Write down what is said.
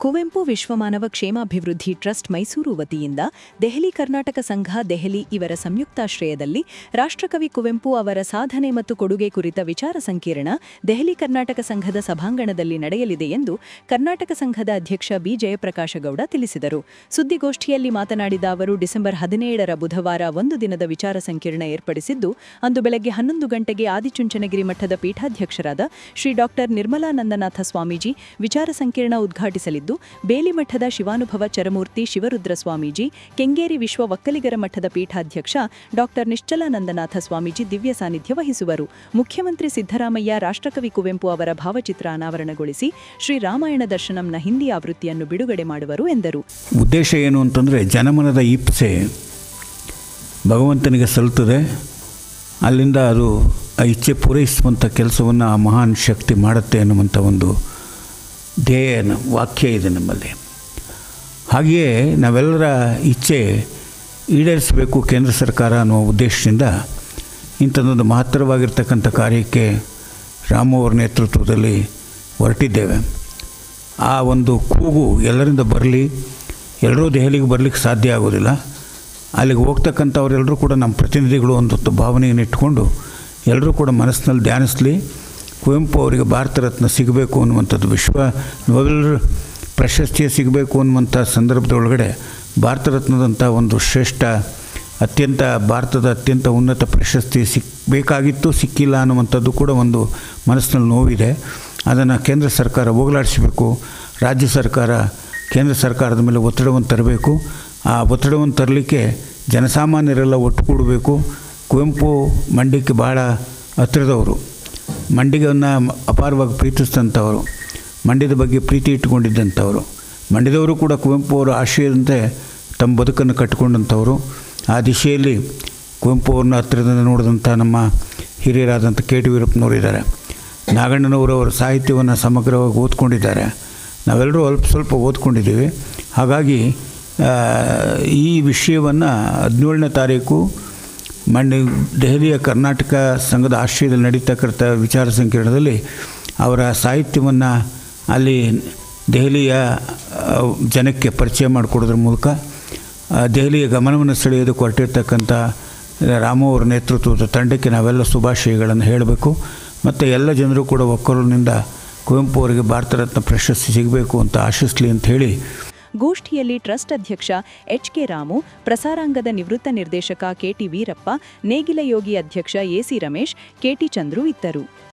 ಕುವೆಂಪು ವಿಶ್ವಮಾನವ ಕ್ಷೇಮಾಭಿವೃದ್ಧಿ ಟ್ರಸ್ಟ್ ಮೈಸೂರು ವತಿಯಿಂದ ದೆಹಲಿ ಕರ್ನಾಟಕ ಸಂಘ ದೆಹಲಿ ಇವರ ಸಂಯುಕ್ತಾಶ್ರಯದಲ್ಲಿ ರಾಷ್ಟ್ರಕವಿ ಕುವೆಂಪು ಅವರ ಸಾಧನೆ ಮತ್ತು ಕೊಡುಗೆ ಕುರಿತ ವಿಚಾರ ಸಂಕಿರಣ ದೆಹಲಿ ಕರ್ನಾಟಕ ಸಂಘದ ಸಭಾಂಗಣದಲ್ಲಿ ನಡೆಯಲಿದೆ ಎಂದು ಕರ್ನಾಟಕ ಸಂಘದ ಅಧ್ಯಕ್ಷ ಬಿ ಜಯಪ್ರಕಾಶಗೌಡ ತಿಳಿಸಿದರು. ಸುದ್ದಿಗೋಷ್ಠಿಯಲ್ಲಿ ಮಾತನಾಡಿದ ಅವರು ಡಿಸೆಂಬರ್ 17ರ ಬುಧವಾರ ಒಂದು ದಿನದ ವಿಚಾರ ಸಂಕಿರಣ ಏರ್ಪಡಿಸಿದ್ದು, ಅಂದು ಬೆಳಗ್ಗೆ 11 ಗಂಟೆಗೆ ಆದಿಚುಂಚನಗಿರಿ ಮಠದ ಪೀಠಾಧ್ಯಕ್ಷರಾದ ಶ್ರೀ ಡಾ. ನಿರ್ಮಲಾನಂದನಾಥ ಸ್ವಾಮೀಜಿ ವಿಚಾರ ಸಂಕಿರಣ ಉದ್ಘಾಟಿಸಲಿದ್ದು, ಬೇಲಿಮಠದ ಶಿವಾನುಭವ ಚರಮೂರ್ತಿ ಶಿವರುದ್ರ ಸ್ವಾಮೀಜಿ, ಕೆಂಗೇರಿ ವಿಶ್ವ ಒಕ್ಕಲಿಗರ ಮಠದ ಪೀಠಾಧ್ಯಕ್ಷ ಡಾ. ನಿಶ್ಚಲಾನಂದನಾಥ ಸ್ವಾಮೀಜಿ ದಿವ್ಯ ಸಾನ್ನಿಧ್ಯ ವಹಿಸುವರು. ಮುಖ್ಯಮಂತ್ರಿ ಸಿದ್ದರಾಮಯ್ಯ ರಾಷ್ಟ್ರಕವಿ ಕುವೆಂಪು ಅವರ ಭಾವಚಿತ್ರ ಅನಾವರಣಗೊಳಿಸಿ ಶ್ರೀ ರಾಮಾಯಣ ದರ್ಶನಂನ ಹಿಂದಿ ಆವೃತ್ತಿಯನ್ನು ಬಿಡುಗಡೆ ಮಾಡುವರು ಎಂದರು. ಉದ್ದೇಶ ಏನು ಅಂತಂದರೆ, ಜನಮನದ ಇಚ್ಛೆ ಭಗವಂತನಿಗೆ ಸಲ್ಲುತ್ತದೆ. ಅಲ್ಲಿಂದ ಅದು ಆ ಇಚ್ಛೆ ಪೂರೈಸುವಂಥ ಕೆಲಸವನ್ನು ಆ ಮಹಾನ್ ಶಕ್ತಿ ಮಾಡುತ್ತೆ ಅನ್ನುವಂಥ ಒಂದು ಧ್ಯೇಯನ ವಾಕ್ಯ ಇದೆ ನಮ್ಮಲ್ಲಿ. ಹಾಗೆಯೇ ನಾವೆಲ್ಲರ ಇಚ್ಛೆ ಈಡೇರಿಸಬೇಕು ಕೇಂದ್ರ ಸರ್ಕಾರ ಅನ್ನುವ ಉದ್ದೇಶದಿಂದ ಇಂಥದ್ದೊಂದು ಮಹತ್ತರವಾಗಿರ್ತಕ್ಕಂಥ ಕಾರ್ಯಕ್ಕೆ ರಾಮು ಅವರ ನೇತೃತ್ವದಲ್ಲಿ ಹೊರಟಿದ್ದೇವೆ. ಆ ಒಂದು ಕೂಗು ಎಲ್ಲರಿಂದ ಬರಲಿ. ಎಲ್ಲರೂ ದೆಹಲಿಗೆ ಬರಲಿಕ್ಕೆ ಸಾಧ್ಯ ಆಗೋದಿಲ್ಲ. ಅಲ್ಲಿಗೆ ಹೋಗ್ತಕ್ಕಂಥವರೆಲ್ಲರೂ ಕೂಡ ನಮ್ಮ ಪ್ರತಿನಿಧಿಗಳು ಒಂದು ಭಾವನೆಯನ್ನು ಇಟ್ಕೊಂಡು ಎಲ್ಲರೂ ಕೂಡ ಮನಸ್ಸಿನಲ್ಲಿ ಧ್ಯಾನಿಸಲಿ. ಕುವೆಂಪು ಅವರಿಗೆ ಭಾರತ ರತ್ನ ಸಿಗಬೇಕು ಅನ್ನುವಂಥದ್ದು, ವಿಶ್ವ ನೊಬೆಲ್ ಪ್ರಶಸ್ತಿಯೇ ಸಿಗಬೇಕು ಅನ್ನುವಂಥ ಸಂದರ್ಭದೊಳಗಡೆ ಭಾರತ ರತ್ನದಂಥ ಒಂದು ಶ್ರೇಷ್ಠ ಭಾರತದ ಅತ್ಯಂತ ಉನ್ನತ ಪ್ರಶಸ್ತಿ ಸಿಕ್ಕಬೇಕಾಗಿತ್ತು, ಸಿಕ್ಕಿಲ್ಲ ಅನ್ನುವಂಥದ್ದು ಕೂಡ ಒಂದು ಮನಸ್ಸಿನಲ್ಲಿ ನೋವಿದೆ. ಅದನ್ನು ಕೇಂದ್ರ ಸರ್ಕಾರ ಹೋಗಲಾಡಿಸಬೇಕು. ರಾಜ್ಯ ಸರ್ಕಾರ ಕೇಂದ್ರ ಸರ್ಕಾರದ ಮೇಲೆ ಒತ್ತಡವನ್ನು ತರಬೇಕು. ಆ ಒತ್ತಡವನ್ನು ತರಲಿಕ್ಕೆ ಜನಸಾಮಾನ್ಯರೆಲ್ಲ ಒಟ್ಟುಗೂಡಬೇಕು. ಕುವೆಂಪು ಮಂಡ್ಯಕ್ಕೆ ಭಾಳ ಹತ್ತಿರದವರು, ಮಂಡ್ಯವನ್ನು ಅಪಾರವಾಗಿ ಪ್ರೀತಿಸಿದಂಥವರು, ಮಂಡ್ಯದ ಬಗ್ಗೆ ಪ್ರೀತಿ ಇಟ್ಟುಕೊಂಡಿದ್ದಂಥವರು, ಮಂಡ್ಯದವರು ಕೂಡ ಕುವೆಂಪು ಅವರ ಆಶಯದಂತೆ ತಮ್ಮ ಬದುಕನ್ನು ಕಟ್ಟಿಕೊಂಡಂಥವರು. ಆ ದಿಶೆಯಲ್ಲಿ ಕುವೆಂಪು ಅವ್ರನ್ನ ಹತ್ತಿರದಿಂದ ನೋಡಿದಂಥ ನಮ್ಮ ಹಿರಿಯರಾದಂಥ ಕೆ ಟಿ ವೀರಪ್ಪನವರಿದ್ದಾರೆ. ನಾಗಣ್ಣನವರು ಅವರ ಸಾಹಿತ್ಯವನ್ನು ಸಮಗ್ರವಾಗಿ ಓದ್ಕೊಂಡಿದ್ದಾರೆ. ನಾವೆಲ್ಲರೂ ಸ್ವಲ್ಪ ಓದ್ಕೊಂಡಿದ್ದೀವಿ. ಹಾಗಾಗಿ ಈ ವಿಷಯವನ್ನು 17ನೇ ತಾರೀಕು ದೆಹಲಿಯ ಕರ್ನಾಟಕ ಸಂಘದ ಆಶ್ರಯದಲ್ಲಿ ನಡೀತಕ್ಕಂಥ ವಿಚಾರ ಸಂಕಿರಣದಲ್ಲಿ ಅವರ ಸಾಹಿತ್ಯವನ್ನು ಅಲ್ಲಿ ದೆಹಲಿಯ ಜನಕ್ಕೆ ಪರಿಚಯ ಮಾಡಿಕೊಡೋದ್ರ ಮೂಲಕ ದೆಹಲಿಯ ಗಮನವನ್ನು ಸೆಳೆಯೋದಕ್ಕೆ ಹೊರಟಿರ್ತಕ್ಕಂಥ ರಾಮು ಅವರ ನೇತೃತ್ವದ ತಂಡಕ್ಕೆ ನಾವೆಲ್ಲ ಶುಭಾಶಯಗಳನ್ನು ಹೇಳಬೇಕು. ಮತ್ತು ಎಲ್ಲ ಜನರು ಕೂಡ ಒಕ್ಕೊರಲಿನಿಂದ ಕುವೆಂಪು ಅವರಿಗೆ ಭಾರತ ರತ್ನ ಪ್ರಶಸ್ತಿ ಸಿಗಬೇಕು ಅಂತ ಆಶಿಸಲಿ ಅಂತ ಹೇಳಿ ಗೋಷ್ಠಿಯಲ್ಲಿ ಟ್ರಸ್ಟ್ ಅಧ್ಯಕ್ಷ ಎಚ್.ಕೆ. ರಾಮು, ಪ್ರಸಾರಾಂಗದ ನಿವೃತ್ತ ನಿರ್ದೇಶಕ ಕೆ.ಟಿ. ವೀರಪ್ಪ, ನೇಗಿಲ ಯೋಗಿ ಅಧ್ಯಕ್ಷ ಎ.ಸಿ. ರಮೇಶ್, ಕೆ.ಟಿ. ಚಂದ್ರು ಇದ್ದರು.